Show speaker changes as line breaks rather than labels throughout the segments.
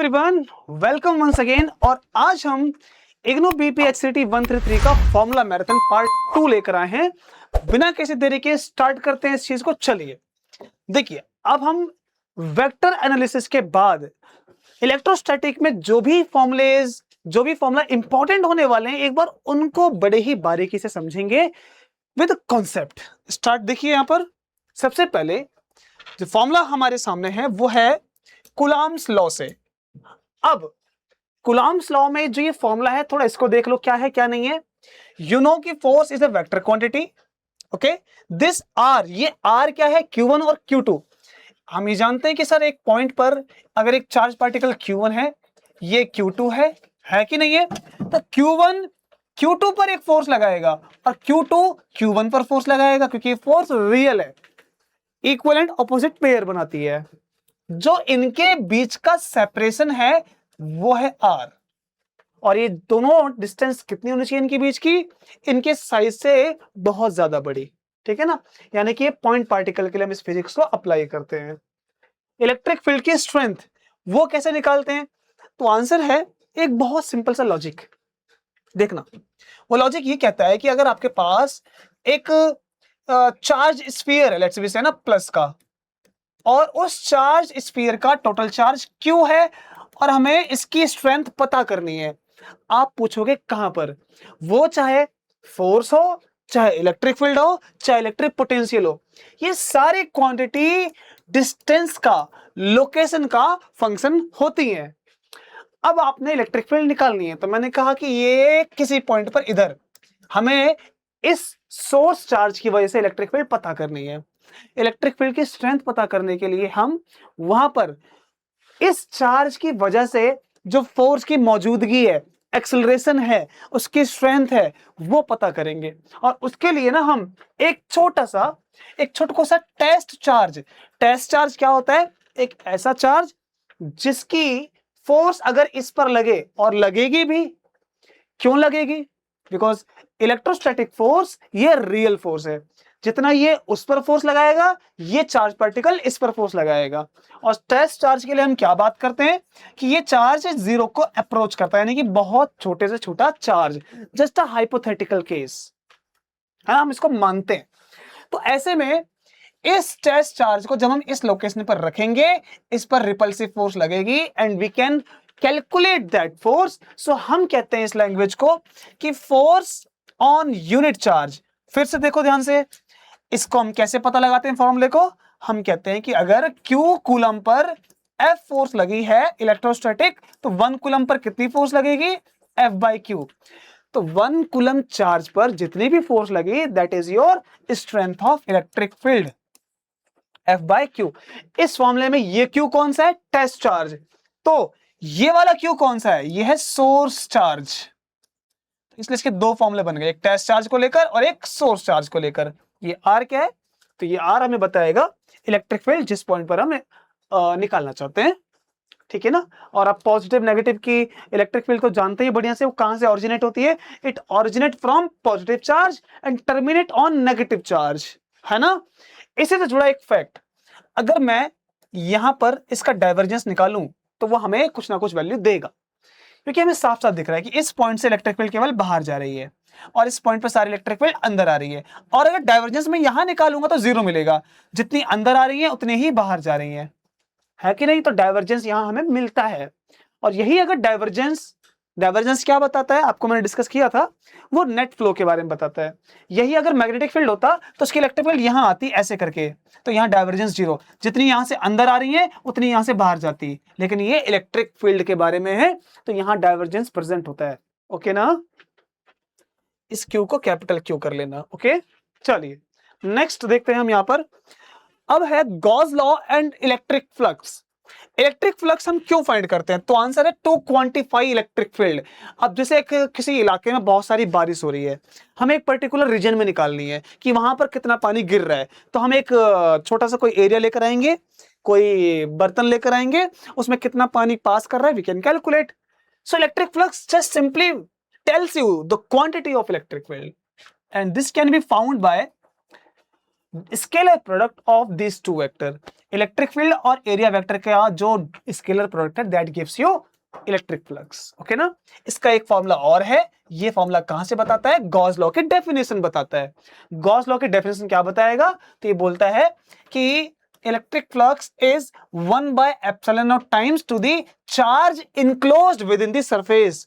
Everyone, welcome once again. और आज हम इग्नू बीपीएचसीटी 133 का फॉर्मूला मैराथन पार्ट 2 लेकर आए हैं। बिना किसी देरी के स्टार्ट करते हैं इस चीज को। चलिए देखिए, अब हम वेक्टर एनालिसिस के बाद इलेक्ट्रोस्टैटिक में जो भी फॉर्मूला इंपॉर्टेंट होने वाले हैं, एक बार उनको बड़े ही बारीकी से समझेंगे विद कॉन्सेप्ट। स्टार्ट देखिए, यहां पर सबसे पहले जो फॉर्मूला हमारे सामने है वो है कूलॉम्स लॉ से। अब कूलॉम्स लॉ में जो ये फॉर्मूला है, थोड़ा इसको देख लो क्या है क्या नहीं है। यू नो कि force is a vector quantity. Okay, this R, ये आर क्या है? Q1 और Q2। हम ये जानते हैं कि सर एक पॉइंट पर अगर एक चार्ज पार्टिकल Q1 है, ये Q2 है कि नहीं है? तो Q1 Q2 पर एक फोर्स लगाएगा और Q2 Q1 पर फोर्स लगाएगा, क्योंकि फोर्स रियल है, इक्विवेलेंट ऑपोजिट पेयर बनाती है। जो इनके बीच का सेपरेशन है वो है R। और ये दोनों डिस्टेंस कितनी होनी चाहिए इनके बीच की? इनके साइज से बहुत ज्यादा बड़ी, ठीक है ना। यानी कि ये पॉइंट पार्टिकल के लिए हम इस फिजिक्स को अप्लाई करते हैं। इलेक्ट्रिक फील्ड की स्ट्रेंथ वो कैसे निकालते हैं? तो आंसर है एक बहुत सिंपल सा लॉजिक। देखना, वो लॉजिक ये कहता है कि अगर आपके पास एक चार्ज स्फीयर है, लेट्स से ना प्लस का, और उस चार्ज स्फीयर का टोटल चार्ज Q है और हमें इसकी स्ट्रेंथ पता करनी है। आप पूछोगे कहां पर? वो चाहे फोर्स हो, चाहे इलेक्ट्रिक फील्ड हो, चाहे इलेक्ट्रिक पोटेंशियल हो, ये सारी क्वांटिटी डिस्टेंस का, लोकेशन का फंक्शन होती है। अब आपने इलेक्ट्रिक फील्ड निकालनी है, तो मैंने कहा कि ये किसी पॉइंट पर इधर हमें इस सोर्स चार्ज की वजह से इलेक्ट्रिक फील्ड पता करनी है। इलेक्ट्रिक फील्ड की स्ट्रेंथ पता करने के लिए हम वहां पर इस चार्ज की वजह से जो फोर्स की मौजूदगी है, एक्सेलरेशन है, उसकी स्ट्रेंथ है, वो पता करेंगे। और उसके लिए ना हम एक छोटा सा टेस्ट चार्ज क्या होता है? एक ऐसा चार्ज जिसकी फोर्स अगर इस पर लगे, और लगेगी भी, क्यों लगेगी? बिकॉज इलेक्ट्रोस्टैटिक फोर्स ये रियल फोर्स है। जितना ये उस पर फोर्स लगाएगा, ये चार्ज पार्टिकल इस पर फोर्स लगाएगा। और टेस्ट चार्ज के लिए हम क्या बात करते हैं कि ये चार्ज जीरो को अप्रोच करता है, यानी कि बहुत छोटे से छोटा charge, just a hypothetical case है, हम इसको मानते हैं। तो ऐसे में इस टेस्ट चार्ज को जब हम इस लोकेशन पर रखेंगे, इस पर रिपल्सिव फोर्स लगेगी and we can calculate that force. So हम कहते हैं इस लैंग्वेज को कि फोर्स ऑन यूनिट चार्ज। फिर से देखो ध्यान से, इसको हम कैसे पता लगाते हैं फॉर्मूले को? हम कहते हैं कि अगर Q coulomb per F force लगी है इलेक्ट्रोस्टैटिक, तो 1 कूलम पर कितनी फोर्स लगेगी? F/Q। तो 1 कूलम चार्ज पर जितनी भी फोर्स लगी, that is your strength of electric field, F/Q। इस फॉर्मूले में ये Q कौन सा है? Test charge. तो ये वाला Q कौन सा है? ये है सोर्स चार्ज। इसलिए इसके दो फॉर्मूले बन गए, एक टेस्ट चार्ज को लेकर और एक सोर्स चार्ज को लेकर। ये R क्या है? तो ये R हमें बताएगा इलेक्ट्रिक फील्ड जिस पॉइंट पर हम निकालना चाहते हैं, ठीक है ना। और आप पॉजिटिव नेगेटिव की इलेक्ट्रिक फील्ड तो जानते ही बढ़िया से, वो कहां से ऑरिजिनेट होती है? It originate from positive charge and terminate on negative charge, है ना। इसी से जुड़ा एक फैक्ट, अगर मैं यहां पर इसका डाइवर्जेंस निकालूं तो वो हमें कुछ ना कुछ वैल्यू देगा, क्योंकि हमें साफ साफ दिख रहा है कि इस पॉइंट से इलेक्ट्रिक फील्ड केवल बाहर जा रही है और इस पॉइंट पर सारी इलेक्ट्रिक फील्ड अंदर आ रही है। और अगर डाइवर्जेंस में यहां निकालूंगा तो जीरो मिलेगा, जितनी अंदर आ रही है उतनी ही बाहर जा रही है कि नहीं? तो डाइवर्जेंस यहां हमें मिलता है। और यही अगर डाइवर्जेंस क्या बताता है, आपको मैंने डिस्कस किया था, वो नेट फ्लो के बारे में बताता है। यही अगर मैग्नेटिक फील्ड होता तो उसकी इलेक्ट्रिक फील्ड यहां आती ऐसे करके, तो यहां डाइवर्जेंस जीरो, जितनी यहां से अंदर आ रही है उतनी यहां से बाहर जाती। लेकिन ये इलेक्ट्रिक फील्ड के बारे में है, तो यहां डाइवर्जेंस प्रेजेंट होता है। ओके ना, इस Q को कैपिटल Q कर लेना। ओके, चलिए नेक्स्ट देखते हैं हम यहां पर। अब है Gauss law and electric flux. Electric flux हम क्यों फाइंड करते हैं? तो आंसर है टू क्वांटिफाई इलेक्ट्रिक फील्ड। अब जैसे किसी इलाके में बहुत सारी बारिश हो रही है, हमें एक पर्टिकुलर रीजन में निकालनी है कि वहां पर कितना पानी गिर रहा है। तो हम एक छोटा सा कोई एरिया लेकर आएंगे, कोई बर्तन लेकर आएंगे, उसमें कितना पानी पास कर रहा है we can calculate. So electric flux just simply tells you the quantity of electric field and this can be found by scalar product of this two vector, electric field और एरिया वेक्टर का जो scalar product है that gives you electric flux. Okay ना। इसका एक formula और है, ये फॉर्मूला कहां से बताता है, गॉस लॉ की डेफिनेशन बताता है। गॉस लॉ की डेफिनेशन क्या बताएगा, तो ये बोलता है कि electric flux is 1/ε0 times to the charge enclosed within the surface,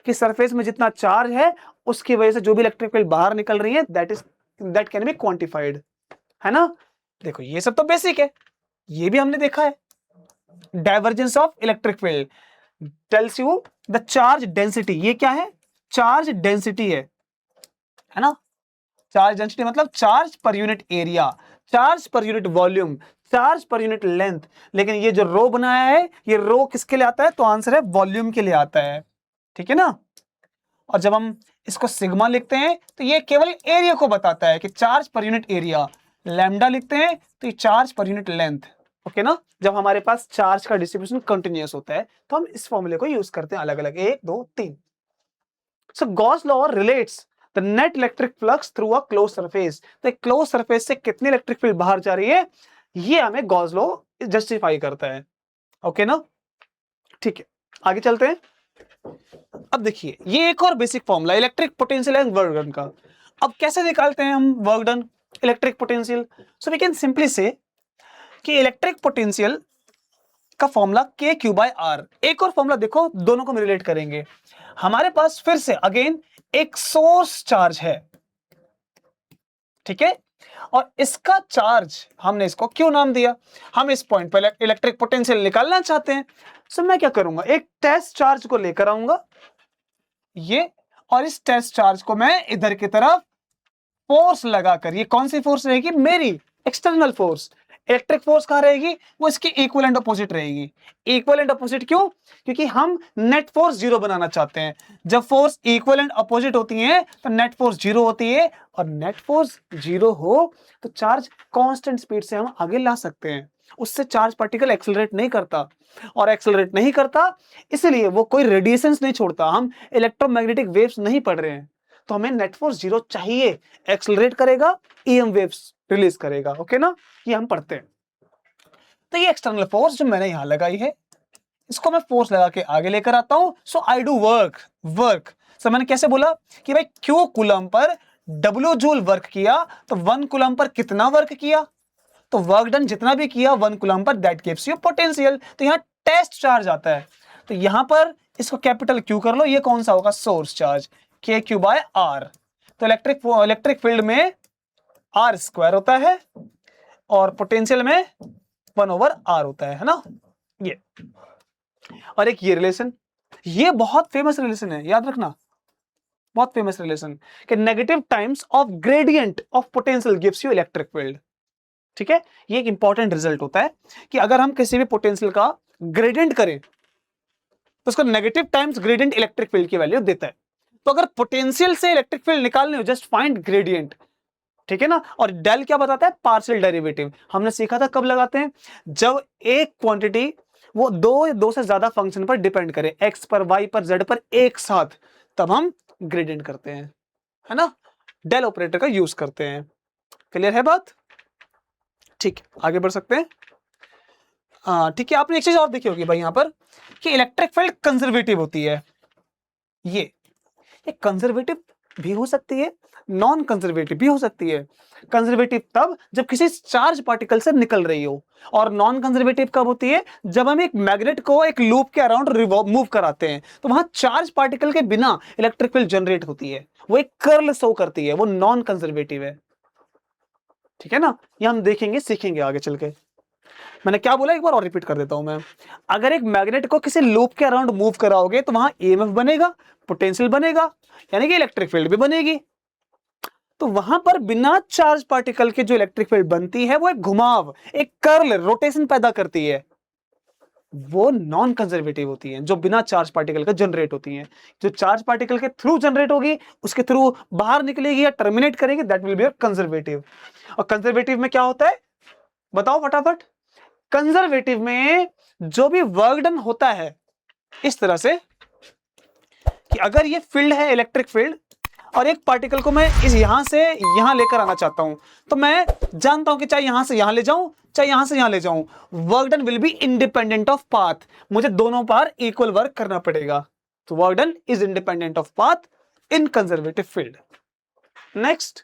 कि सरफेस में जितना चार्ज है उसकी वजह से जो भी इलेक्ट्रिक फील्ड बाहर निकल रही है दैट कैन बी क्वांटिफाइड, है ना। देखो ये सब तो बेसिक है, ये भी हमने देखा है। Divergence of electric field tales you the charge density, ये क्या है, चार्ज डेंसिटी है ना। चार्ज डेंसिटी मतलब charge per unit area, charge per unit volume, charge per unit length. लेकिन ये जो रो बनाया है, ये रो किसके लिए आता है, तो आंसर है वॉल्यूम के लिए आता है, ठीक है ना। और जब हम इसको सिग्मा लिखते हैं तो ये केवल एरिया को बताता है कि charge per unit area. Lambda लिखते हैं तो ये charge per unit length. Okay ना। जब हमारे पास चार्ज का डिस्ट्रीब्यूशन कंटिन्यूअस होता है तो हम इस फॉर्मूले को यूज करते हैं अलग अलग, 1 2 3। So Gauss law relates the net electric flux through a close surface, तो एक क्लोज सरफेस से कितनी इलेक्ट्रिक फील्ड बाहर जा रही है, ये हमें गॉस लॉ जस्टिफाई करता है। ओके ना, ठीक है, आगे चलते हैं। अब देखिए ये एक और basic formula electric potential and work done का। अब कैसे निकालते हैं हम work done, electric potential. So we can simply say कि इलेक्ट्रिक पोटेंशियल का फॉर्मूला Q/R। एक और फॉर्मूला देखो, दोनों को हम रिलेट करेंगे। हमारे पास फिर से अगेन एक सोर्स चार्ज है, ठीक है, और इसका चार्ज हमने इसको क्यों नाम दिया, हम इस पॉइंट पर इलेक्ट्रिक पोटेंशियल निकालना चाहते हैं। सो मैं क्या करूंगा, एक टेस्ट चार्ज को लेकर आऊंगा ये, और इस टेस्ट चार्ज को मैं इधर की तरफ फोर्स लगाकर, ये कौन सी फोर्स रहेगी, मेरी एक्सटर्नल फोर्स। इलेक्ट्रिक फोर्स कहां रहेगी, वो इसकी इक्वल एंड अपोजिट रहेगी। इक्वल एंड अपोजिट क्यों, क्योंकि हम नेट फोर्स जीरो बनाना चाहते हैं। जब फोर्स इक्वल एंड अपोजिट होती है तो नेट फोर्स जीरो होती है, और नेट फोर्स जीरो हो तो चार्ज कांस्टेंट स्पीड से हम आगे ला सकते हैं। उससे चार्ज पार्टिकल एक्सेलरेट नहीं करता, और एक्सेलरेट नहीं करता इसलिए वो कोई रेडिएशंस नहीं छोड़ता, हम इलेक्ट्रोमैग्नेटिक वेव्स नहीं पढ़ रहे हैं। तो हमें नेट फोर्स जीरो चाहिए, एक्सेलरेट करेगा, ईएम वेव्स रिलीज करेगा। ओके ना, ये हम पढ़ते हैं। तो ये एक्सटर्नल फोर्स जो मैंने यहां लगाई है, इसको मैं फोर्स लगा के आगे लेकर आता हूं। सो आई डू वर्क। सो मैंने कैसे बोला कि भाई Q coulomb per W joule work किया, तो 1 कूलम पर कितना वर्क किया, तो वर्क डन जितना भी किया 1 coulomb per that gives you potential. तो यहां टेस्ट चार्ज आता है, तो यहां पर इसको कैपिटल Q कर लो, ये कौन सा होगा, सोर्स चार्ज KQ/R। तो इलेक्ट्रिक फील्ड में R² होता है और पोटेंशियल में 1/R होता है ना। ये और एक ये रिलेशन, ये बहुत फेमस रिलेशन है, याद रखना, बहुत फेमस रिलेशन कि negative times of gradient of potential gives you electric field. ठीक है, ये एक इंपॉर्टेंट रिजल्ट होता है कि अगर हम किसी भी पोटेंशियल का ग्रेडियंट करें तो उसका negative times gradient electric field की वैल्यू देता है। तो अगर पोटेंशियल से इलेक्ट्रिक फील्ड निकालने हो, जस्ट फाइंड ग्रेडियंट, ठीक है ना। और डेल क्या बताता है, पार्शियल डेरिवेटिव। हमने सीखा था कब लगाते हैं, जब एक क्वांटिटी वो दो से ज्यादा फंक्शन पर डिपेंड करे, एक्स पर, वाई पर, जेड पर एक साथ, तब हम ग्रेडियंट करते हैं, है ना, डेल ऑपरेटर का यूज करते हैं। क्लियर है बात, ठीक है, आगे बढ़ सकते हैं। ठीक है, आपने एक चीज और देखी होगी भाई यहां पर कि इलेक्ट्रिक फील्ड कंजर्वेटिव होती है। ये कंजर्वेटिव भी हो सकती है, नॉन कंजर्वेटिव भी हो सकती है। कंजर्वेटिव तब जब किसी चार्ज पार्टिकल से निकल रही हो, और नॉन कंजर्वेटिव कब होती है, जब हम एक मैग्नेट को एक लूप के अराउंड मूव कराते हैं, तो वहां चार्ज पार्टिकल के बिना इलेक्ट्रिक फील्ड जनरेट होती है, वो एक कर्ल शो करती है, वो नॉन कंजर्वेटिव है। ठीक है ना, ये हम देखेंगे, सीखेंगे आगे चल के। मैंने क्या बोला, एक बार और रिपीट कर देता हूं मैं। अगर एक मैग्नेट को किसी लूप के अराउंड मूव कराओगे तो वहां ईएमएफ बनेगा, पोटेंशियल बनेगा, यानी कि इलेक्ट्रिक फील्ड भी बनेगी। तो वहां पर बिना चार्ज पार्टिकल के जो इलेक्ट्रिक फील्ड बनती है वो एक घुमाव, एक कर्ल, रोटेशन पैदा करती है, वो नॉन कंजर्वेटिव होती है, जो बिना चार्ज पार्टिकल का जनरेट होती है। जो चार्ज पार्टिकल के थ्रू जनरेट होगी, उसके थ्रू बाहर निकलेगी या टर्मिनेट करेगी, दैट विल बी कंजर्वेटिव। और कंजर्वेटिव में क्या होता है, बताओ फटाफट। कंजर्वेटिव में जो भी वर्क डन होता है इस तरह से कि अगर ये फील्ड है इलेक्ट्रिक फील्ड, और एक पार्टिकल को मैं इस यहां से यहां लेकर आना चाहता हूं, तो मैं जानता हूं कि चाहे यहां से यहां ले जाऊं, चाहे यहां से यहां ले जाऊं, work done will be independent of path. मुझे दोनों पार इक्वल वर्क करना पड़ेगा। तो work done is independent of path in conservative field. Next,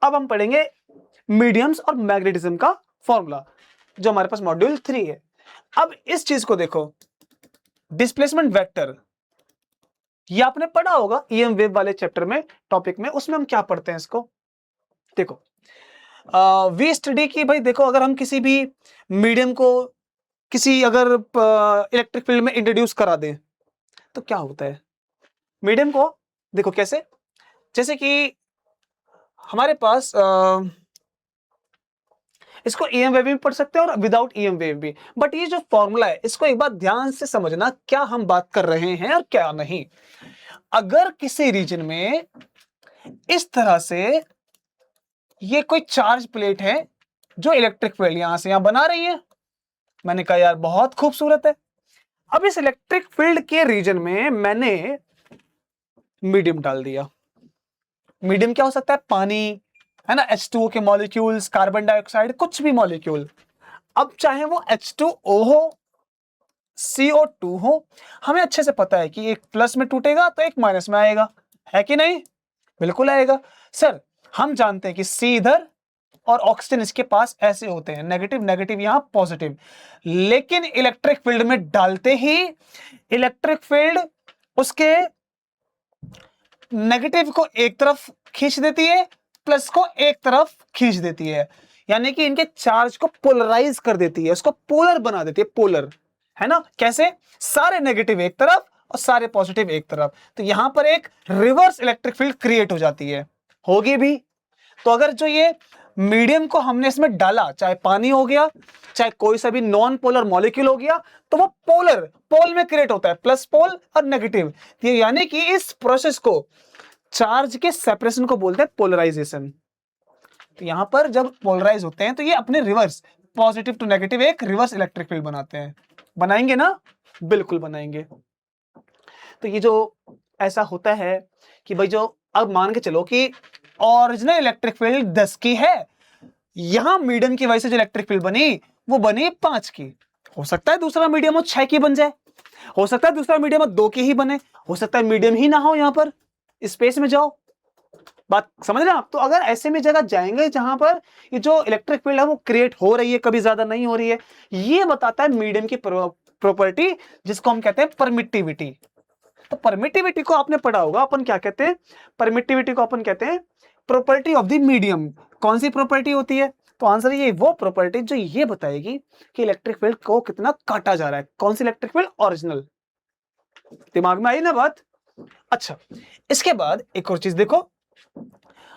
अब हम पढ़ेंगे मीडियम्स और मैग्नेटिज्म का फॉर्मूला, जो हमारे पास मॉड्यूल 3 है। अब इस चीज को देखो, डिस्प्लेसमेंट वेक्टर, ये आपने पढ़ा होगा ईएम वेव वाले चैप्टर में, टॉपिक में। उसमें हम क्या पढ़ते हैं इसको देखो, वी स्टडी की भाई देखो, अगर हम किसी भी मीडियम को किसी अगर इलेक्ट्रिक फील्ड में इंट्रोड्यूस करा दें तो क्या होता है। मीडियम को देखो कैसे, जैसे कि हमारे पास इसको ईएम वेव भी पढ़ सकते हैं और विदाउट ईएम वेव भी, बट ये जो फॉर्मूला है इसको एक बार ध्यान से समझना, क्या हम बात कर रहे हैं और क्या नहीं। अगर किसी रीजन में इस तरह से ये कोई चार्ज प्लेट है जो इलेक्ट्रिक फील्ड यहां से यहां बना रही है, मैंने कहा यार बहुत खूबसूरत है। अब इस इलेक्ट्रिक फील्ड के रीजन में मैंने मीडियम डाल दिया। मीडियम क्या हो सकता है, पानी है ना, H2O के मॉलिक्यूल्स, कार्बन डाइऑक्साइड, कुछ भी मॉलिक्यूल। अब चाहे वो H2O हो, CO2 हो, हमें अच्छे से पता है कि एक प्लस में टूटेगा तो एक माइनस में आएगा, है कि नहीं? बिल्कुल आएगा। सर हम जानते हैं कि C इधर और ऑक्सीजन इसके पास ऐसे होते हैं, नेगेटिव नेगेटिव यहां पॉजिटिव, लेकिन इलेक्ट्रिक फील्ड में डालते ही इलेक्ट्रिक फील्ड उसके नेगेटिव को एक तरफ खींच देती है, प्लस को एक तरफ खींच देती है, यानी कि इनके चार्ज को पोलराइज कर देती है, उसको पोलर बना देती है, पोलर, है ना। कैसे? सारे नेगेटिव एक तरफ और सारे पॉजिटिव एक तरफ, तो यहां पर एक रिवर्स इलेक्ट्रिक फील्ड क्रिएट हो जाती है, होगी भी। तो अगर जो ये मीडियम को हमने इसमें डाला, चाहे पानी हो गया, चाहे कोई सा भी नॉन पोलर मॉलिक्यूल हो गया, तो वो पोलर पोल में क्रिएट होता है, प्लस पोल और नेगेटिव, यानी कि इस प्रोसेस को, चार्ज के सेपरेशन को बोलते हैं पोलराइजेशन। तो यहां पर जब पोलराइज होते हैं तो ये अपने रिवर्स, पॉजिटिव टू नेगेटिव एक रिवर्स इलेक्ट्रिक फील्ड बनाते हैं। बनाएंगे ना? बिल्कुल बनाएंगे। तो ये जो ऐसा होता है कि भाई, जो अब मान के चलो कि ओरिजिनल इलेक्ट्रिक फील्ड 10 की है, यहां मीडियम की वजह से जो इलेक्ट्रिक फील्ड बनी वो बनी 5 की। हो सकता है दूसरा मीडियम हो 6 की बन जाए, हो सकता है दूसरा मीडियम 2 की ही बने, हो सकता है मीडियम ही ना हो, यहां पर स्पेस में जाओ, बात समझ रहे हैं आप। तो अगर ऐसे में जगह जाएंगे जहां पर ये जो इलेक्ट्रिक फील्ड है वो क्रिएट हो रही है, कभी ज्यादा नहीं हो रही है, ये बताता है मीडियम की प्रॉपर्टी, जिसको हम कहते हैं परमिटिविटी। तो परमिटिविटी को आपने पढ़ा होगा, अपन क्या कहते हैं, परमिटिविटी को अपन कहते हैं प्रॉपर्टी ऑफ द मीडियम। कौन सी प्रॉपर्टी होती है? तो आंसर ये वो प्रॉपर्टी जो ये बताएगी कि इलेक्ट्रिक फील्ड को कितना काटा जा रहा है। कौन सी इलेक्ट्रिक फील्ड? ओरिजिनल। दिमाग में आई ना बात? अच्छा, इसके बाद एक और चीज देखो,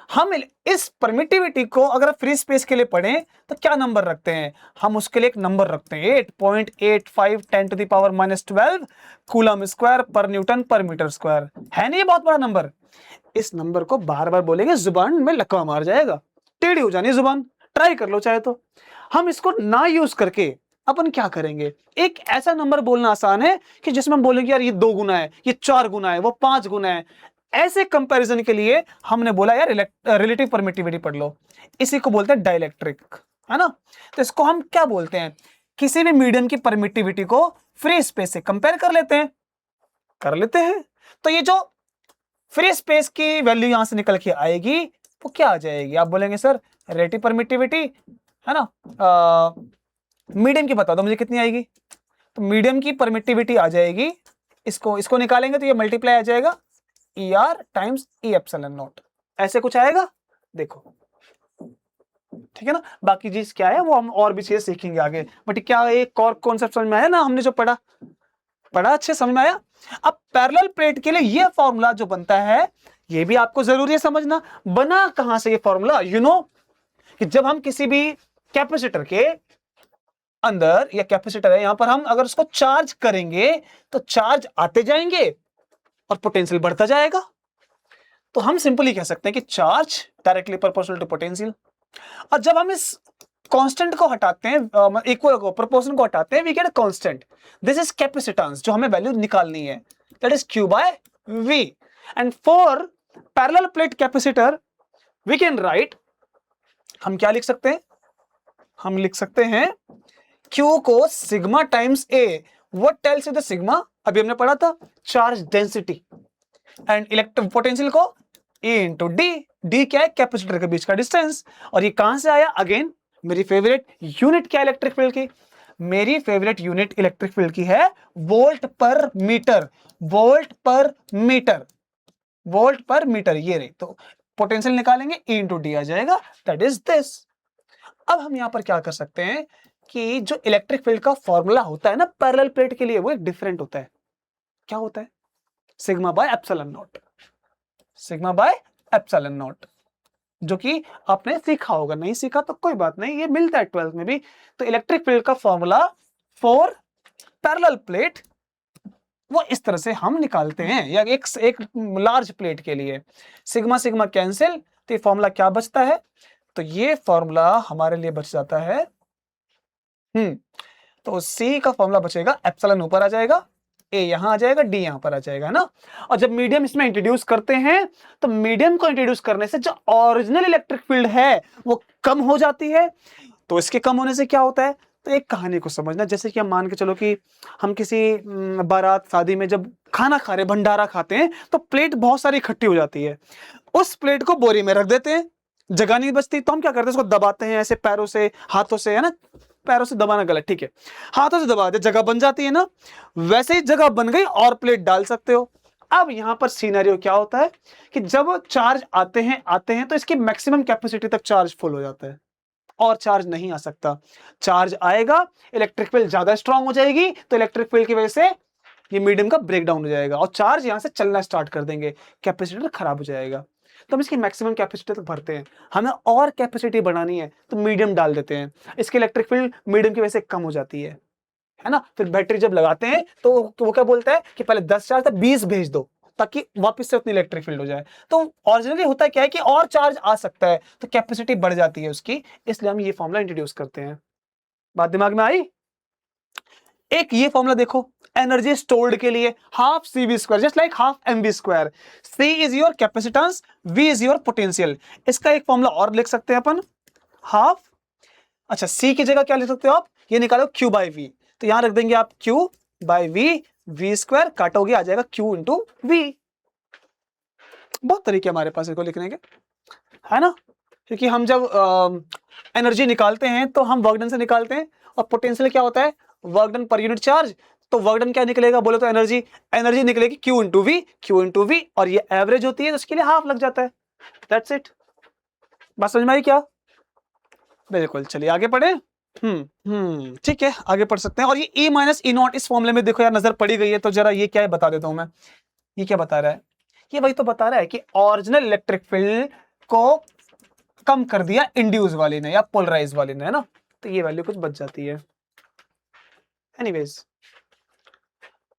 हम इस परमिटिविटी को अगर फ्री स्पेस के लिए पढ़ें तो क्या नंबर रखते हैं? हम उसके लिए एक नंबर रखते हैं 8.85 10⁻⁻12 कूलम स्क्वायर पर न्यूटन पर मीटर स्क्वायर। है नहीं ये बहुत बड़ा नंबर? इस नंबर को बार बार बोलेंगे जुबान में लकवा मार जाएगा, टेढ़ी हो जानी जुबान, ट्राई कर लो चाहे तो। हम इसको ना यूज करके अपन क्या करेंगे, एक ऐसा नंबर बोलना आसान है कि जिसमें हम बोलेंगे यार ये 2 गुना है, ये 4 गुना है, वो 5 गुना है। ऐसे कंपैरिजन के लिए हमने बोला यार रिलेटिव परमिटिविटी पढ़ लो, इसी को बोलते हैं डाइलेक्ट्रिक, है ना। तो इसको हम क्या बोलते हैं, किसी भी मीडियम की परमिटिविटी को फ्री स्पेस से कंपेयर कर लेते हैं। तो ये जो फ्री स्पेस की वैल्यू यहां से निकल के आएगी वो क्या आ जाएगी? आप बोलेंगे सर रिलेटिव परमिटिविटी, है ना, मीडियम की बता दो मुझे कितनी आएगी। तो मीडियम की परमिटिविटी आ जाएगी, इसको निकालेंगे तो ये मल्टीप्लाई आ जाएगा ER times E epsilon not, ऐसे कुछ आएगा। देखो ठीक है ना। बाकी चीज क्या है वो हम और भी चीजें सीखेंगे आगे, बट क्या एक और कॉन्सेप्ट समझ में आया ना, हमने जो पढ़ा अच्छे समझ में आया। अब पैरेलल प्लेट के लिए ये फॉर्मूला जो बनता है ये भी आपको जरूरी है समझना। बना कहां से ये फॉर्मूला? यू नो कि जब हम किसी भी कैपेसिटर के अंदर, या कैपेसिटर है यहां पर, हम अगर उसको चार्ज करेंगे तो चार्ज आते जाएंगे और पोटेंशियल बढ़ता जाएगा। तो हम सिंपली कह सकते हैं कि charge directly proportional to potential. और जब हम इस कांस्टेंट को हटाते हैं, इक्वल को, प्रोपोर्शन को हटाते हैं, we get a constant, this is capacitance, जो हमें वैल्यू निकालनी है, that is Q/V। And for parallel plate capacitor we can write, हम क्या लिख सकते हैं, हम लिख सकते हैं Q को sigma times A, what tales you the sigma, अभी हमने पढ़ा था charge density, and electric potential को E इंटू डी, डी क्या है, कैपेसिटर के बीच का डिस्टेंस। और ये कहां से आया, अगेन मेरी फेवरेट यूनिट क्या इलेक्ट्रिक फील्ड की, मेरी फेवरेट यूनिट इलेक्ट्रिक फील्ड की है वोल्ट पर मीटर, वोल्ट पर मीटर, वोल्ट पर मीटर, ये रही। तो पोटेंशियल निकालेंगे E इंटू डी आ जाएगा, दैट इज दिस। अब हम यहां पर क्या कर सकते हैं कि जो इलेक्ट्रिक फील्ड का फॉर्मूला होता है ना पैरेलल प्लेट के लिए, वो एक डिफरेंट होता है। क्या होता है, sigma bye epsilon not, sigma bye epsilon not, जो कि आपने सीखा होगा, नहीं सीखा तो कोई बात नहीं, ये मिलता है 12th में भी। तो इलेक्ट्रिक फील्ड का फॉर्मूला फॉर पैरेलल प्लेट वो इस तरह से हम निकालते हैं, या एक लार्ज प्लेट के लिए सिग्मा सिग्मा कैंसिल, तो ये फॉर्मूला क्या बचता है, तो ये फॉर्मूला हमारे लिए बच जाता है तो C का फॉर्मूला बचेगा, एप्सिलॉन ऊपर आ जाएगा, A यहां आ जाएगा, D यहां पर आ जाएगा ना। और जब मीडियम इसमें इंट्रोड्यूस करते हैं तो मीडियम को इंट्रोड्यूस करने से जो ओरिजिनल इलेक्ट्रिक फील्ड है वो कम हो जाती है। तो इसके कम होने से क्या होता है, तो एक कहानी को समझना, जैसे कि हम मान के चलो कि हम किसी बारात शादी में जब खाना खा रहे, भंडारा खाते हैं, तो प्लेट बहुत सारी इकट्ठी हो जाती है, उस प्लेट को बोरी में रख देते हैं, जगह नहीं बचती, तो हम क्या करते हैं, उसको दबाते हैं ऐसे पैरों से, हाथों से, है ना, पैरों से दबाना गलत, ठीक है, हाथों से दबा दे, जगह बन जाती है ना, वैसे ही जगह बन गई और प्लेट डाल सकते हो। अब यहां पर सिनेरियो क्या होता है कि जब चार्ज आते हैं तो इसकी मैक्सिमम कैपेसिटी तक चार्ज फुल हो जाता है और चार्ज नहीं आ सकता। चार्ज आएगा, इलेक्ट्रिक फील्ड ज्यादा स्ट्रांग हो जाएगी, तो इलेक्ट्रिक फील्ड की वजह से ये मीडियम का ब्रेक डाउन हो जाएगा और चार्ज यहां से चलना स्टार्ट कर देंगे, कैपेसिटर खराब हो जाएगा। तो हम इसकी मैक्सिमम कैपेसिटी तक भरते हैं, हमें और कैपेसिटी बढ़ानी है तो मीडियम डाल देते हैं, इसकी इलेक्ट्रिक फील्ड मीडियम की वजह से कम हो जाती है ना। फिर बैटरी जब लगाते हैं तो वो क्या बोलता है कि पहले 10 चार्ज था 20 भेज दो ताकि वापस से उतनी इलेक्ट्रिक फील्ड हो जाए। तो ओरिजिनली होता है क्या है कि और चार्ज आ सकता है तो कैपेसिटी बढ़ जाती है उसकी, इसलिए हम ये फॉर्मूला इंट्रोड्यूस करते हैं। बात दिमाग में आई? एक ये फॉर्मूला देखो एनर्जी स्टोर्ड के लिए, half CV square just like half mv square, C is your capacitance, V is your potential. इसका एक फॉर्मूला और लिख सकते हैं अपन, हाफ, अच्छा C की जगह क्या लिख सकते हो आप, ये निकालो Q बाई V, तो यहां रख देंगे आप Q by V, V square काटोगे आ जाएगा Q इंटू V। बहुत तरीके हमारे पास इसको लिखने के, है ना, क्योंकि हम जब एनर्जी निकालते हैं तो हम वर्क डन से निकालते हैं, और पोटेंशियल क्या होता है, work done per unit charge, तो वर्क डन क्या निकलेगा बोले तो एनर्जी, एनर्जी निकलेगी Q इंटू V, और ये एवरेज होती है तो उसके लिए हाफ लग जाता है, दैट्स इट। बात समझ में आई क्या? बिल्कुल, चलिए आगे पढ़े। ठीक है, आगे पढ़ सकते हैं। और ये E माइनस E नॉट इस फॉर्मूले में देखो यार नजर पड़ी गई है, तो जरा ये क्या है बता देता हूं मैं, ये क्या बता रहा है, ये वही तो बता रहा है कि ओरिजिनल इलेक्ट्रिक फील्ड को कम कर दिया इंड्यूस वाले ने या पोलराइज वाले ने, है ना, तो ये वैल्यू कुछ बच जाती है। एनीवेज,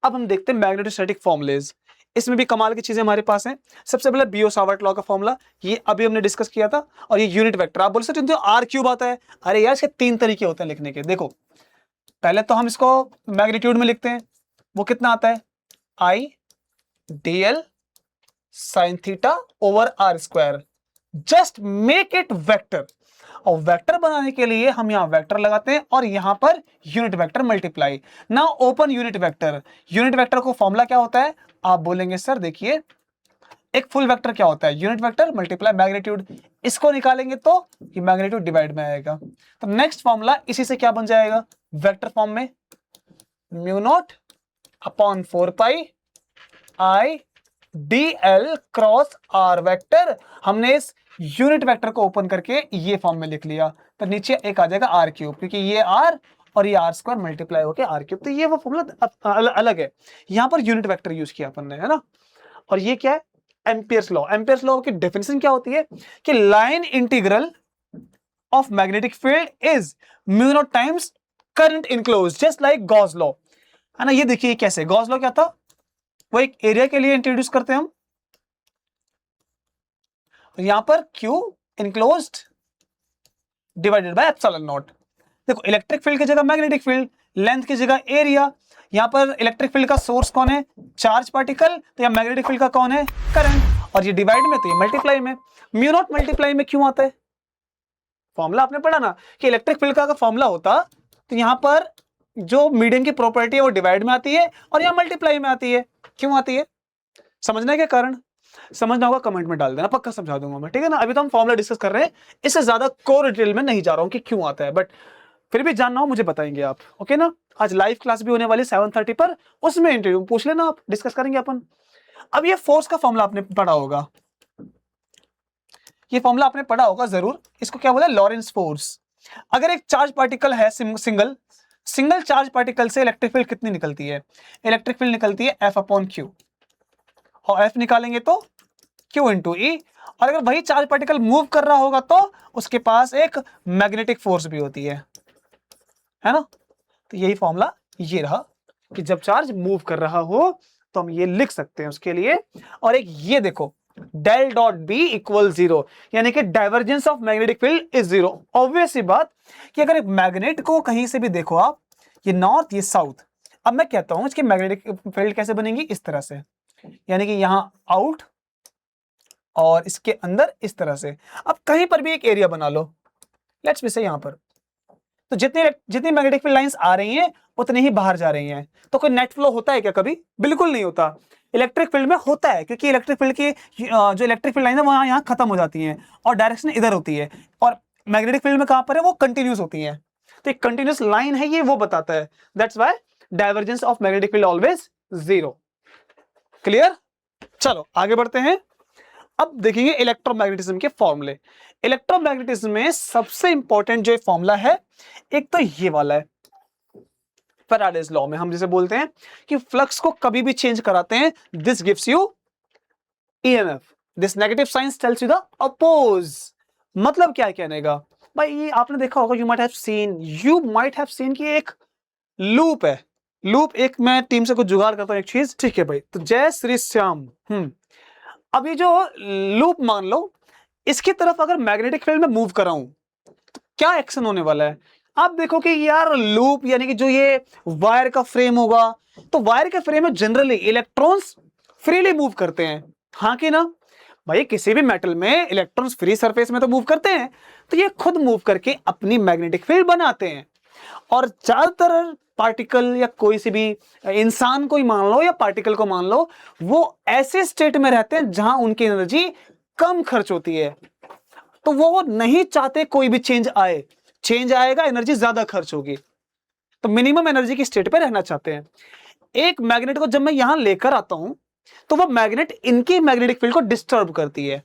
अब हम देखते हैं मैग्नेटोस्टैटिक फॉर्मूलेज, इसमें भी कमाल की चीजें हमारे पास हैं। सबसे पहले बियो-सावर्ट लॉ का फॉर्मूला, ये अभी हमने डिस्कस किया था, और ये यूनिट वेक्टर, आप बोल सकते हो आर क्यूब आता है, अरे यार इसके 3 तरीके होते हैं लिखने के। देखो पहले तो हम इसको मैग्नीट्यूड में लिखते हैं, वो कितना आता है, I dl sine theta over R square, just make it vector. और वेक्टर बनाने के लिए हम यहां वेक्टर लगाते हैं और यहां per unit vector multiply, now open unit vector. Unit vector को फॉर्मूला क्या होता है, आप बोलेंगे सर देखिए एक फुल वेक्टर क्या होता है, यूनिट वेक्टर मल्टीप्लाई मैग्नीट्यूड, इसको निकालेंगे तो ये मैग्नीट्यूड डिवाइड में आएगा। तो नेक्स्ट फॉर्मूला इसी से क्या बन जाएगा, वेक्टर फॉर्म में, mu naught upon 4 pi I dl cross R vector. हमने इस यूनिट वेक्टर को ओपन करके ये फॉर्म में लिख लिया, तो नीचे एक आ जाएगा आर क्यूब, क्योंकि ये आर और ये आर स्क्वायर मल्टीप्लाई होकर आर क्यूब, तो ये वो फॉर्मूला अलग है, यहां पर यूनिट वेक्टर यूज किया अपन ने, है ना। और ये क्या है, एम्पियर्स लॉ। एम्पियर्स लॉ की डेफिनेशन क्या होती है कि line integral of magnetic field is mu naught times current enclose, just like Gauss law, है ना। ये देखिए कैसे, गॉस लॉ क्या था, वो एक एरिया के लिए इंट्रोड्यूस करते हैं हम, यहां पर Q enclosed divided by epsilon not. देखो इलेक्ट्रिक फील्ड की जगह मैग्नेटिक फील्ड, लेंथ की जगह एरिया, यहां पर इलेक्ट्रिक फील्ड का सोर्स कौन है, चार्ज पार्टिकल, तो यहां मैग्नेटिक फील्ड का कौन है, करंट, और ये डिवाइड में तो ये मल्टीप्लाई में। म्यू नॉट मल्टीप्लाई में क्यों आता है? फॉर्मूला आपने पढ़ा ना कि इलेक्ट्रिक फील्ड का अगर फॉर्मूला होता तो यहां पर जो मीडियम की प्रॉपर्टी है वो डिवाइड में आती है और यहां मल्टीप्लाई में आती है। क्यों आती है? समझने के कारण समझना होगा, कमेंट में डाल देना, पक्का समझा दूंगा मैं, ठीक है ना। अभी तो हम फॉर्मूला डिस्कस कर रहे हैं, इससे ज्यादा कोर डिटेल में नहीं जा रहा हूं कि क्यों आता है, बट फिर भी जानना हो मुझे बताएंगे आप, ओके ना। आज लाइव क्लास भी होने वाली 7:30 पर, उसमें इंटरव्यू पूछ लेना आप, डिस्कस करेंगे अपन। अब ये फोर्स का फॉर्मूला आपने पढ़ा होगा, ये फॉर्मूला आपने पढ़ा होगा जरूर। इसको क्या बोला? Lawrence force. अगर एक चार्ज पार्टिकल है सिंगल चार्ज पार्टिकल से इलेक्ट्रिक फील्ड कितनी निकलती है? इलेक्ट्रिक फील्ड निकलती है F/Q, और F निकालेंगे तो Q × E। और अगर वही चार्ज पार्टिकल मूव कर रहा होगा तो उसके पास एक मैग्नेटिक फोर्स भी होती है ना। तो यही फॉर्मूला ये रहा कि जब चार्ज मूव कर रहा हो तो हम ये लिख सकते हैं उसके लिए। और एक ये देखो, डेल डॉट बी इक्वल 0, यानी कि divergence of magnetic field is 0। Obvious सी बात कि अगर एक मैग्नेट को कहीं से भी देखो आप, ये नॉर्थ ये साउथ, अब मैं कहता हूं इसकी मैग्नेटिक फील्ड कैसे बनेगी? इस तरह से, यानी कि यहां आउट और इसके अंदर इस तरह से। अब कहीं पर भी एक एरिया बना लो, लेट्स बी से यहां पर, तो जितनी मैग्नेटिक फील्ड लाइंस आ रही हैं उतनी ही बाहर जा रही हैं। तो कोई नेट फ्लो होता है क्या कभी? बिल्कुल नहीं होता। इलेक्ट्रिक फील्ड में होता है, क्योंकि इलेक्ट्रिक फील्ड की जो इलेक्ट्रिक फील्ड लाइन है वहां यहां खत्म हो जाती हैं और डायरेक्शन इधर होती है, और मैग्नेटिक फील्ड में कहां पर है? वो कंटिन्यूस होती है। तो एक कंटिन्यूस लाइन है ये, वो बताता है। That's why divergence of magnetic field always 0। Clear? चलो आगे बढ़ते हैं। अब देखेंगे इलेक्ट्रोमैग्नेटिज्म के फॉर्मूले। इलेक्ट्रोमैग्नेटिज्म में सबसे इंपॉर्टेंट जो फॉर्मूला है, एक तो ये वाला है, फैराडेज लॉ में हम जिसे बोलते हैं कि फ्लक्स को कभी भी चेंज कराते हैं, this gives you EMF, this negative sign tells you the oppose. मतलब क्या कहने का भाई, ये आपने देखा होगा, यू माइट हैव सीन कि एक लूप है। लूप, एक मैं टीम से कुछ जुगाड़ करता हूं एक चीज, ठीक है भाई। तो जय श्री श्याम। अब ये जो लूप मान लो, इसकी तरफ अगर मैग्नेटिक फील्ड में मूव कराऊं तो क्या एक्शन होने वाला है? आप देखो कि यार लूप यानी कि जो ये वायर का फ्रेम होगा, तो वायर के फ्रेम में जनरली इलेक्ट्रॉन्स फ्रीली मूव करते हैं, हाँ कि ना भाई? किसी भी मेटल में इलेक्ट्रॉन्स फ्री सरफेस में तो मूव करते हैं, तो ये खुद मूव करके अपनी मैग्नेटिक फील्ड बनाते हैं। और ज्यादातर पार्टिकल या कोई सी भी इंसान को ही मान लो या पार्टिकल को मान लो, वो ऐसे स्टेट में रहते हैं जहां उनकी एनर्जी कम खर्च होती है, तो वो नहीं चाहते कोई भी चेंज आए। चेंज आएगा एनर्जी ज्यादा खर्च होगी, तो मिनिमम एनर्जी की स्टेट पे रहना चाहते हैं। एक मैग्नेट को जब मैं यहां लेकर आता हूं तो वो मैग्नेट इनकी मैग्नेटिक फील्ड को डिस्टर्ब करती है,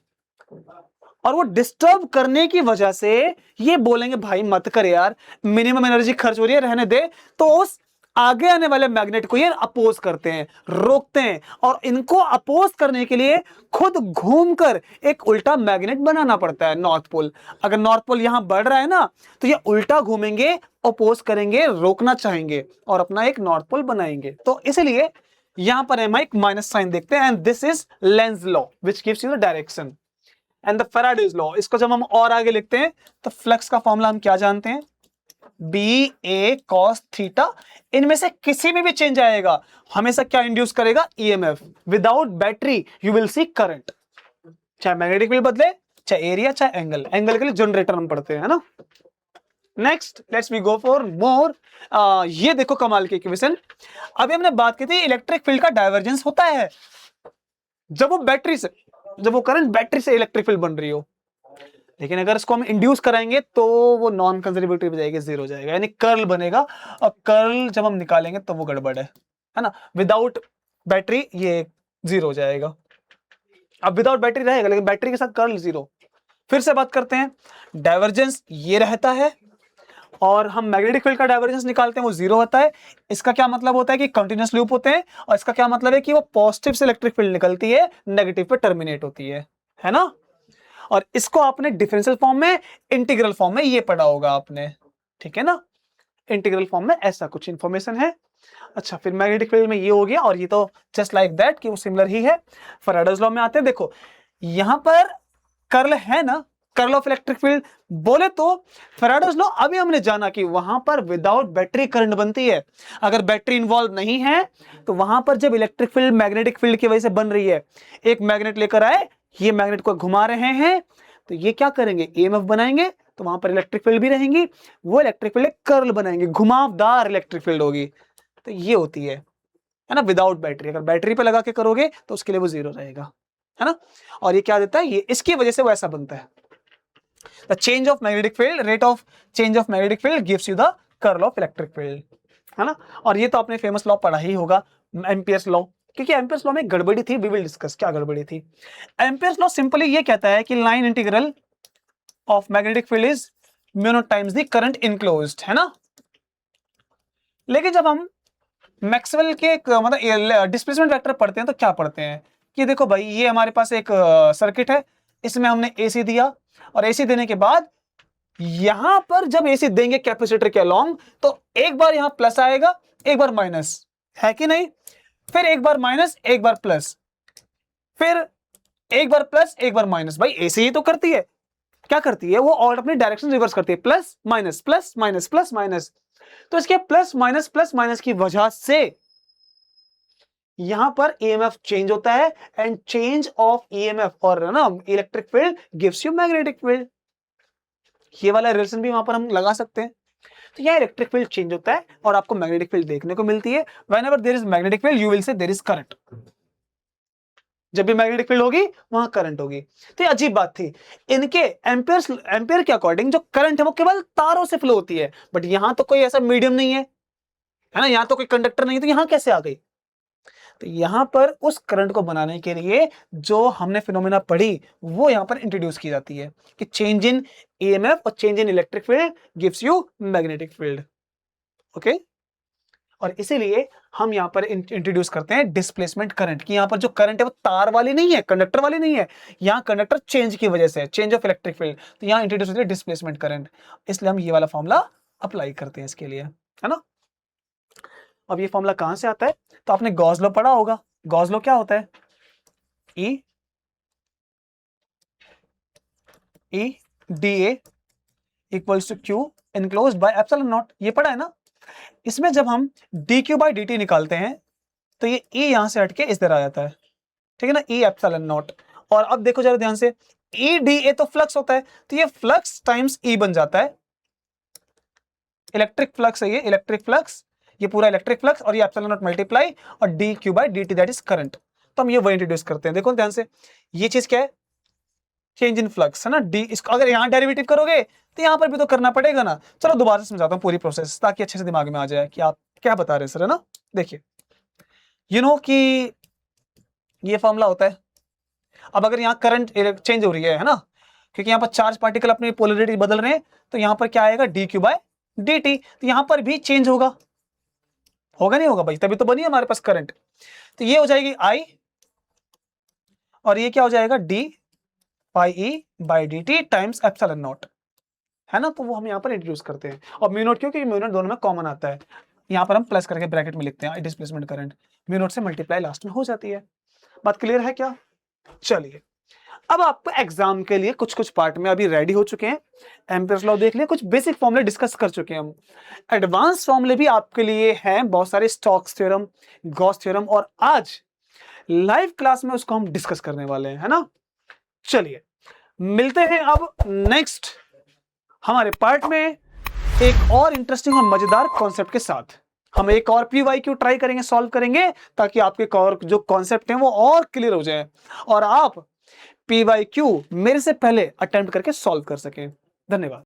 और वो डिस्टर्ब करने की वजह से ये बोलेंगे भाई मत कर यार, मिनिमम एनर्जी खर्च हो रही है, रहने दे। तो उस आगे आने वाले मैग्नेट को ये अपोज करते हैं, रोकते हैं, और इनको अपोज करने के लिए खुद घूमकर एक उल्टा मैग्नेट बनाना पड़ता है, नॉर्थ पोल। अगर नॉर्थ पोल यहां बढ़ रहा है ना, तो ये उल्टा घूमेंगे, अपोज करेंगे, रोकना चाहेंगे और अपना एक नॉर्थ पोल बनाएंगे। तो इसलिए यहां पर हम एक माइनस साइन देखते हैं, and this is Lenz law which gives you the direction and the Faraday's law. इसको जब हम और आगे लिखते हैं तो फ्लक्स का फॉर्मूला हम क्या जानते हैं? BA cos theta. इनमें से किसी में भी चेंज आएगा हमेशा क्या इंड्यूस करेगा? EMF। Without battery you will see current, चाहे मैग्नेटिक फील्ड बदले, चाहे एरिया, चाहे एंगल। एंगल के लिए जनरेटर हम पढ़ते हैं ना। Next let's we go for more. ये देखो कमाल की इक्वेशन। अभी हमने बात की थी इलेक्ट्रिक फील्ड का डाइवर्जेंस होता है जब वो करंट बैटरी से इलेक्ट्रिक फील्ड बन रही हो, लेकिन अगर इसको हम इंड्यूस कराएंगे तो वो नॉन कंजर्वेटिव हो जाएगी, 0 हो जाएगा, यानी कर्ल बनेगा। और कर्ल जब हम निकालेंगे तो वो गड़बड़ है ना। विदाउट बैटरी ये 0 हो जाएगा। अब विदाउट बैटरी रहेगा, लेकिन बैटरी के साथ कर्ल 0। फिर से बात करते हैं, डाइवर्जेंस ये रहता है, और हम मैग्नेटिक फील्ड का डाइवर्जेंस निकालते हैं, वो 0 होता है। इसका क्या मतलब होता है कि कंटिन्यूअस लूप होते हैं, और इसका क्या मतलब है कि वो पॉजिटिव से इलेक्ट्रिक फील्ड निकलती है, नेगेटिव पे टर्मिनेट होती है ना। और इसको आपने डिफरेंशियल फॉर्म में, इंटीग्रल फॉर्म में ये पढ़ा होगा आपने, ठीक है ना। इंटीग्रल फॉर्म में ऐसा कुछ इंफॉर्मेशन है। अच्छा, फिर मैग्नेटिक फील्ड में ये हो गया, और ये तो जस्ट लाइक दैट कि वो सिमिलर ही है। फैराडेज लॉ में आते हैं, देखो यहां पर कर्ल है ना, कर्ल ऑफ इलेक्ट्रिक फील्ड बोले तो फैराडेज लॉ अभी हमने जाना कि वहां पर विदाउट बैटरी करंट बनती है। अगर बैटरी इन्वॉल्व नहीं है तो वहां पर जब इलेक्ट्रिक फील्ड मैग्नेटिक फील्ड की वजह से बन रही है, एक मैग्नेट लेकर आए, ये मैग्नेट को घुमा रहे हैं तो ये क्या करेंगे, ईएमएफ बनाएंगे, तो वहां पर इलेक्ट्रिक फील्ड भी रहेंगी, वो इलेक्ट्रिक फील्ड कर्ल बनाएंगे, घुमावदार इलेक्ट्रिक फील्ड होगी। तो ये होती है ना विदाउट बैटरी। अगर बैटरी पे लगा के करोगे तो उसके लिए वो जीरो रहेगा, है ना। और ये क्या देता है, ये इसकी वजह से वो ऐसा बनता है। The change of magnetic field, rate of change of magnetic field gives you the curl of electric field, है ना। और ये तो आपने फेमस लॉ पढ़ा ही होगा, एम्पियर्स लॉ। क्योंकि एम्पियर्स लॉ में गड़बड़ी थी, वी विल डिस्कस क्या गड़बड़ी थी। एम्पियर्स लॉ सिंपली ये कहता है कि line integral of magnetic field is mu naught times the current enclosed, है ना। लेकिन जब हम मैक्सवेल के मतलब डिस्प्लेसमेंट वेक्टर पढ़ते हैं तो क्या पढ़ते हैं कि देखो भाई ये हमारे पास एक सर्किट है, इसमें हमने एसी दिया, और एसी देने के बाद यहां पर जब एसी देंगे कैपेसिटर के अलोंग तो एक बार यहां प्लस आएगा, एक बार माइनस, है कि नहीं। फिर एक बार माइनस, एक बार प्लस, फिर एक बार प्लस, एक बार माइनस। भाई एसी ही तो करती है, क्या करती है वो, और अपनी डायरेक्शन रिवर्स करती है, plus minus plus minus plus minus. तो इसके प्लस माइनस की वजह से यहां पर ईएमएफ चेंज होता है, एंड चेंज ऑफ ईएमएफ और ना electric field gives you magnetic field. ये वाला रिलेशन भी वहां पर हम लगा सकते हैं। तो यह इलेक्ट्रिक फील्ड चेंज होता है और आपको मैग्नेटिक फील्ड देखने को मिलती है। Whenever there is magnetic field you will say there is current. जब भी मैग्नेटिक फील्ड होगी वहां करंट होगी। तो ये अजीब बात थी, इनके एम्पियर के अकॉर्डिंग जो करंट है वो केवल तारों से फ्लो होती है, बट यहां तो कोई ऐसा मीडियम नहीं है ना, यहां तो कोई कंडक्टर नहीं है, तो यहां कैसे आ गई। तो यहां पर उस करंट को बनाने के लिए जो हमने फिनोमेना पढ़ी वो यहां पर इंट्रोड्यूस की जाती है कि चेंज इन ईएमएफ और change in electric field gives you magnetic field. Okay, और इसीलिए हम यहां पर इंट्रोड्यूस करते हैं डिस्प्लेसमेंट करंट, कि यहां पर जो करंट है वो तार वाली नहीं है, कंडक्टर वाली नहीं है, यहां कंडक्टर चेंज की वजह से, चेंज ऑफ इलेक्ट्रिक फील्ड, तो यहां इंट्रोड्यूस होती है डिस्प्लेसमेंट करंट। इसलिए हम ये वाला फॉर्मूला अप्लाई करते हैं इसके लिए, है ना। अब ये फॉर्मूला कहां से आता है, तो आपने गॉस लॉ पढ़ा होगा। गॉस लॉ क्या होता है, E dA equals to Q enclosed by epsilon naught, ये पढ़ा है ना। इसमें जब हम dQ बाई dt निकालते हैं तो ये E यहां से हटके इस तरह आ जाता है, ठीक है ना, E एप्सिलॉन नॉट। और अब देखो जरा ध्यान से, E dA तो फ्लक्स होता है, तो ये फ्लक्स टाइम्स E बन जाता है, इलेक्ट्रिक फ्लक्स है ये, इलेक्ट्रिक फ्लक्स, ये पूरा इलेक्ट्रिक फ्लक्स, और ये एप्सिलॉन नॉट मल्टीप्लाई और dQ by dt that is current. तो हम ये वही इंट्रोड्यूस करते हैं। देखो ध्यान से, ये चीज क्या है, चेंज इन फ्लक्स, है ना। डी इसको अगर यहां डेरिवेटिव करोगे तो यहां पर भी तो करना पड़ेगा ना। चलो दोबारा से समझाता हूं पूरी प्रोसेस ताकि अच्छे से दिमाग में आ जाए कि आप क्या बता रहे हैं सर, है ना। देखिए यू नो कि ये फॉर्मूला होता है। अब अगर यहाँ करंट चेंज हो रही है ना, क्योंकि यहाँ पर चार्ज पार्टिकल अपनी पोलरिटी बदल रहे हैं, तो यहाँ पर क्या आएगा, dQ बाय dt, तो यहाँ पर भी चेंज होगा, होगा नहीं होगा भाई, तभी तो बनी हमारे पास करंट। तो ये हो जाएगी I, और ये क्या हो जाएगा, d pi E by dt times epsilon not, है ना। तो वो हम यहाँ पर इंट्रोड्यूस करते हैं। और म्यू नॉट, क्योंकि म्यू नॉट दोनों में कॉमन आता है, यहाँ पर हम प्लस करके ब्रैकेट में लिखते हैं डिस्प्लेसमेंट करंट, म्यू नॉट से मल्टीप्लाई लास्ट में हो जाती है। बात क्लियर है क्या। चलिए अब आपको एग्जाम के लिए कुछ कुछ पार्ट में अभी रेडी हो चुके हैं। एम्पियर्स लॉ देख लिया, कुछ बेसिक फॉर्मूले डिस्कस कर चुके हैं हम, एडवांस फॉर्मूले भी आपके लिए हैं बहुत सारे, स्टोक्स थ्योरम, गॉस थ्योरम, और आज लाइव क्लास में उसको हम डिस्कस करने वाले हैं, है ना। चलिए मिलते हैं अब नेक्स्ट हमारे पार्ट में एक और इंटरेस्टिंग और मजेदार कॉन्सेप्ट के साथ। हम एक और PYQ ट्राई करेंगे, सॉल्व करेंगे, ताकि आपके और जो कॉन्सेप्ट हैं वो और क्लियर हो जाए और आप PYQ मेरे से पहले अटेम्प्ट करके सॉल्व कर सकें। धन्यवाद।